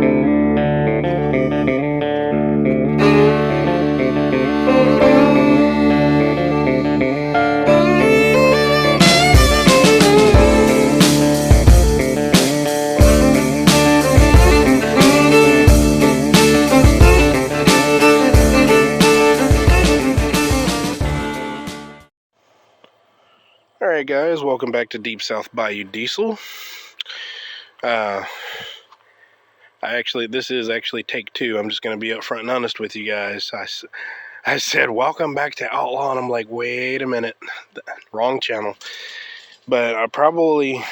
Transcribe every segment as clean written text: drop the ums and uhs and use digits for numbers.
Alright guys, welcome back to Deep South Bayou Diesel. This is actually take two. I'm just going to be upfront and honest with you guys. I said, welcome back to Outlaw, and I'm like, wait a minute, wrong channel. But I probably,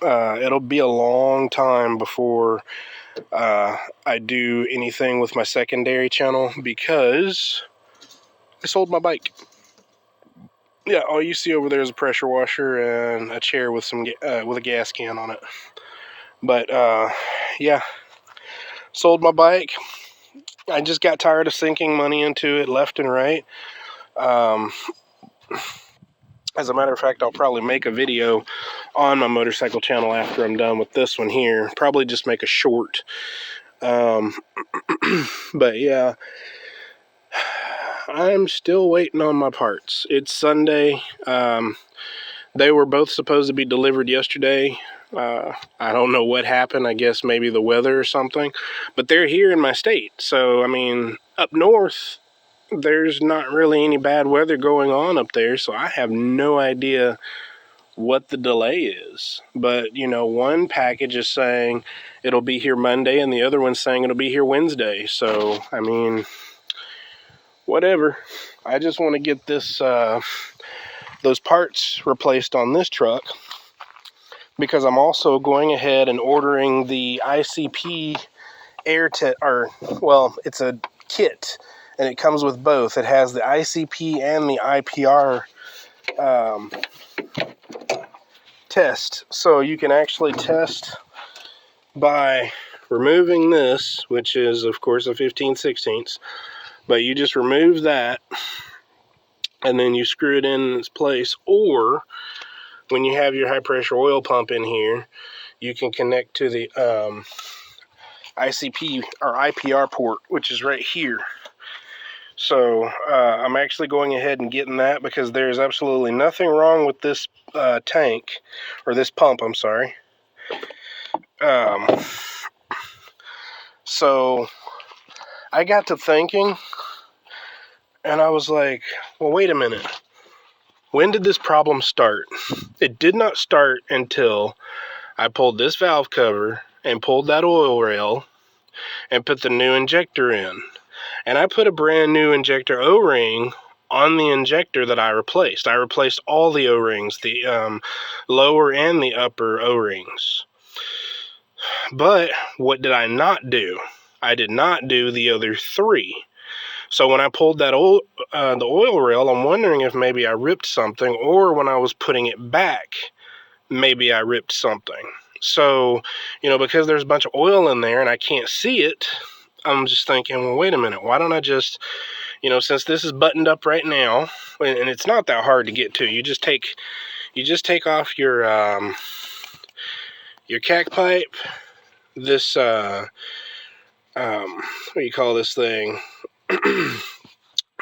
it'll be a long time before I do anything with my secondary channel, because I sold my bike. Yeah, all you see over there is a pressure washer and a chair with some with a gas can on it. But yeah, sold my bike. I just got tired of sinking money into it left and right. As a matter of fact, I'll probably make a video on my motorcycle channel after I'm done with this one here. Probably just make a short. But yeah, I'm still waiting on my parts. It's Sunday. They were both supposed to be delivered yesterday. I don't know what happened. I guess maybe the weather or something. But they're here in my state. So, I mean, up north, there's not really any bad weather going on up there. So I have no idea what the delay is. But, you know, one package is saying it'll be here Monday, and the other one's saying it'll be here Wednesday. So, I mean, whatever. I just want to get this, those parts replaced on this truck, because I'm also going ahead and ordering the ICP air well, it's a kit, and it comes with both. It has the ICP and the IPR test. So you can actually test by removing this, which is, of course, a 15/16. But you just remove that, and then you screw it in its place. Or when you have your high pressure oil pump in here, you can connect to the ICP or IPR port, which is right here. So I'm actually going ahead and getting that, because there's absolutely nothing wrong with this tank, or this pump, I'm sorry. So I got to thinking, and I was like, well, wait a minute. When did this problem start? It did not start until I pulled this valve cover and pulled that oil rail and put the new injector in. And I put a brand new injector O-ring on the injector that I replaced. I replaced all the O-rings, the lower and the upper O-rings. But what did I not do? I did not do the other three. So when I pulled that the oil rail, I'm wondering if maybe I ripped something, or when I was putting it back, maybe I ripped something. So, you know, because there's a bunch of oil in there and I can't see it, I'm just thinking, well, wait a minute, why don't I just, you know, since this is buttoned up right now, and it's not that hard to get to, you just take off your cack pipe, this, what do you call this thing?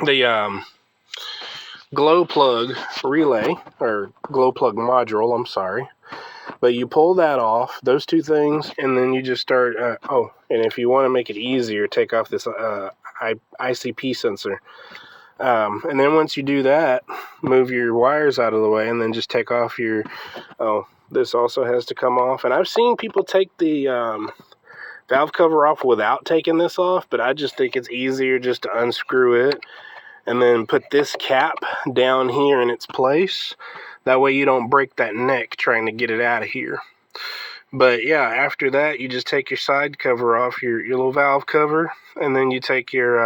The glow plug relay, or glow plug module, I'm sorry. But you pull that off, those two things, and then you just start, and if you want to make it easier, take off this ICP sensor. And then once you do that, move your wires out of the way, and then just take off your, this also has to come off. And I've seen people take the valve cover off without taking this off, but I just think it's easier just to unscrew it and then put this cap down here in its place. That way you don't break that neck trying to get it out of here. But yeah, after that, you just take your side cover off, your little valve cover, and then you take your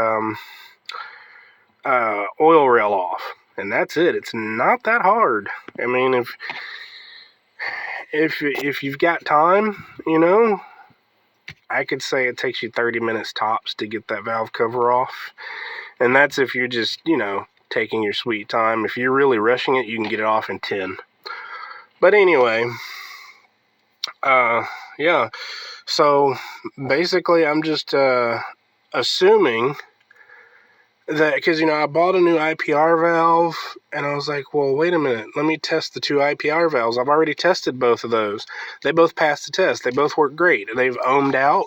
oil rail off. And that's it. It's not that hard. I mean, if you've got time, you know, I could say it takes you 30 minutes tops to get that valve cover off. And that's if you're just, you know, taking your sweet time. If you're really rushing it, you can get it off in 10. But anyway, yeah. So basically, I'm just assuming that, because I bought a new IPR valve, and I was like, well, wait a minute, let me test the two IPR valves. I've already tested both of those. They both passed the test. They both work great. They've ohmed out.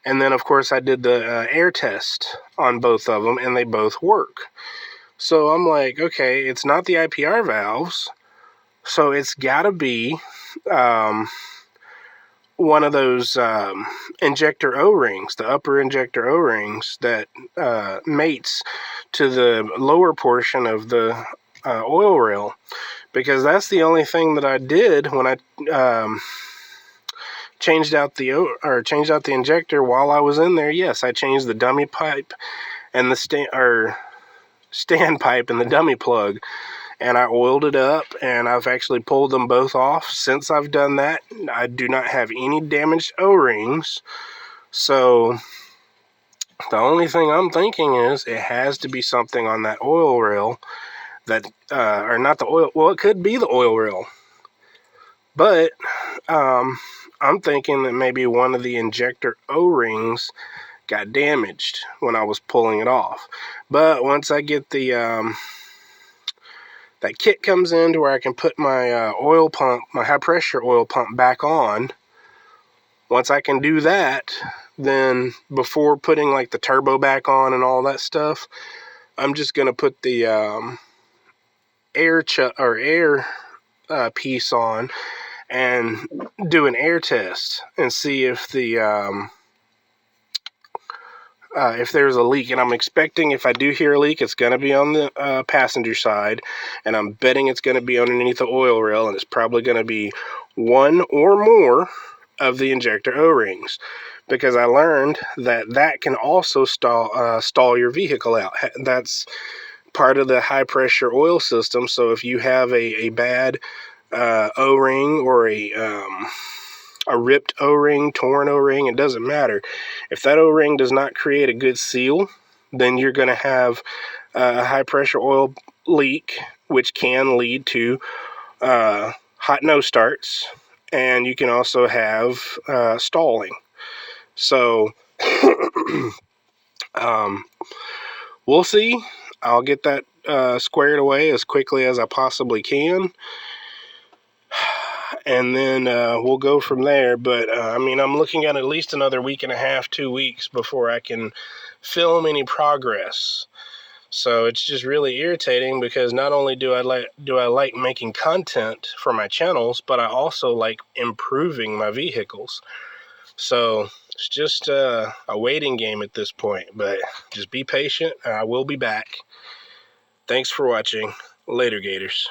And then, of course, I did the air test on both of them, and they both work. So I'm like, okay, it's not the IPR valves, so it's got to be one of those injector O-rings, the upper injector O-rings that mates to the lower portion of the oil rail, because that's the only thing that I did when I changed out the injector while I was in there. Yes, I changed the dummy pipe and the stand pipe and the dummy plug, and I oiled it up, and I've actually pulled them both off since I've done that. I do not have any damaged O-rings, so the only thing I'm thinking is it has to be something on that oil rail that, or not the oil, well, it could be the oil rail, but I'm thinking that maybe one of the injector O-rings got damaged when I was pulling it off. But once I get the that kit comes in to where I can put my oil pump, my high pressure oil pump back on, once I can do that, then before putting like the turbo back on and all that stuff, I'm just going to put the air piece on and do an air test and see if if there's a leak. And I'm expecting, if I do hear a leak, it's going to be on the passenger side, and I'm betting it's going to be underneath the oil rail, and it's probably going to be one or more of the injector O-rings, because I learned that can also stall your vehicle out. That's part of the high pressure oil system. So if you have a bad O-ring or a ripped O-ring, torn O-ring, it doesn't matter. If that O-ring does not create a good seal, then you're going to have a high pressure oil leak, which can lead to hot nose starts, and you can also have stalling. So we'll see. I'll get that squared away as quickly as I possibly can, and then we'll go from there. But I'm looking at least another week and a half, 2 weeks before I can film any progress. So it's just really irritating, because not only do I like making content for my channels, but I also like improving my vehicles. So it's just a waiting game at this point, but just be patient. I will be back. Thanks for watching. Later, Gators.